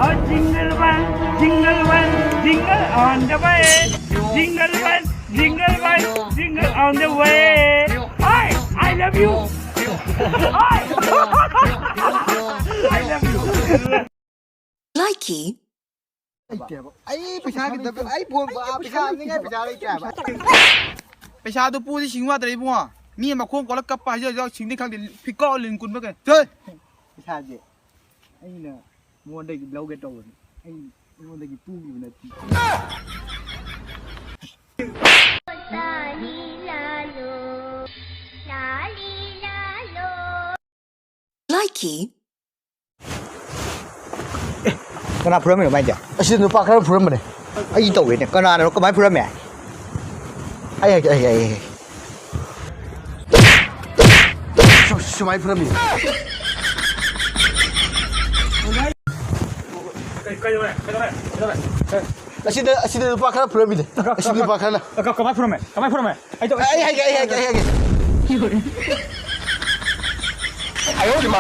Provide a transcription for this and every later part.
jingle on the way. Jingle on the way. I love you. I love you. Likee. Pesa tu pu di singwa dari bunga. Mi ma khong ko la kap pa jo sing di khang di phi ko lin kun ba ke. Chơi. Pesa je. Ai na mo dai lau ke to. Ai mo dai pu gi na ti. Likee. Kana pura me mai ja. Asi nu pa kana pura me. Ai to we ne kana no ka mai pura me. Ai. Su mai pura me. Asi nu pa kana pura me. Asi nu pa kana. Ka mai pura me. Ai to. Ai. 哎呦我的妈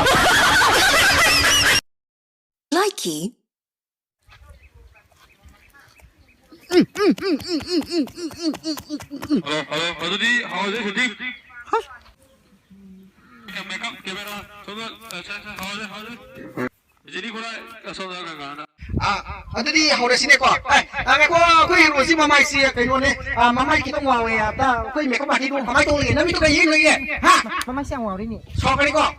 Likee. Hello, di, how is it? Makeup, camera, semua, how is it? Jadi korang saudara kan? Tadi hau dah sini kau. Kau yang si mamai si kau ni. Mamai kita mau ya. Kau yang kau mati tu, mamai tu ni. Nabi tu kau yang ni. Ha? Mamai siang mau ni. Sok ni kau.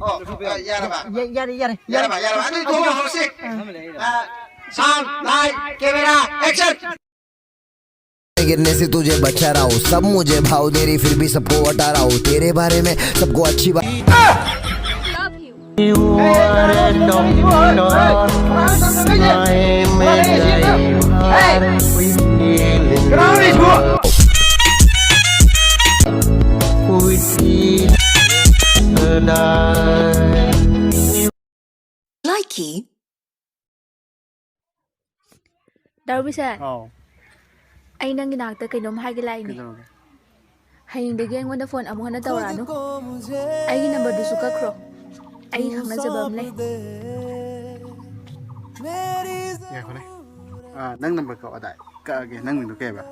Oh, ya lah. Ya lah. Aduh tu hau si. Sound, light, camera, action. गिरने से तुझे बचा रहा हूँ सब मुझे भाव दे रही फिर भी सबको हटा रहा हूँ तेरे बारे में सबको अच्छी बात Likee. Đâu biết sao? Anh đang ginaag ta kay nom hai cái line ni. Haying de geng wanda phone amo na tawra no. Ay gi number du suka kro. Ay khang na jabam le. Ya kau ni. Nang number kau ada. Kau ke nang mintu ke ba?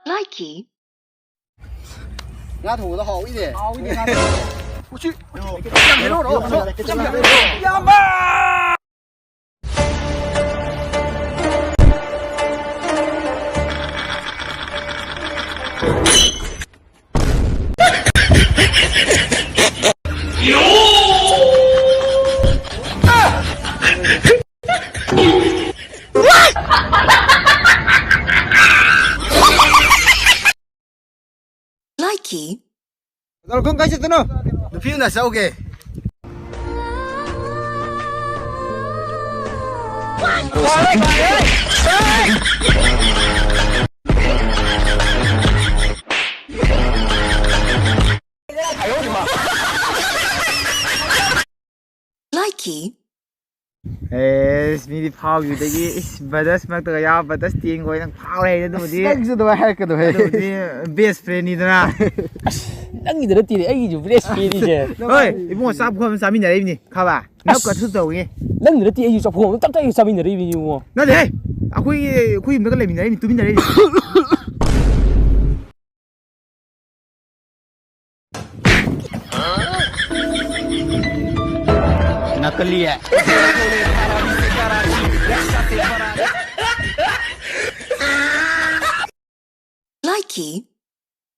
Likee. 牙土的好一点。我去。呀妈！ Likee. Kalau kau kasih tu no, tu film dah sah okey. Likee. Mini phaoอยู่ตะกี้บัดส์มักตัวย่าบัดส์ตีงไว้นั่งphaoเลยนั่นดูดิ Nang tu dah hack tu. ดูดิ best friend นี่นะ Đang gì đó thì ai gì chụp best friend đi chứ. เฮ้ยไอ้พวกซับคนมันสามีไหนนี่ครับอ่ะนับกับทุกตัวไง Đang gì đó thì ai gì chụp phone, chắc chắn sao mình được review mua. นั่นเด้อ่ะคุยมันก็เลยมีไหนนี่ตุ้มมีไหนนี่ नकली है Likee.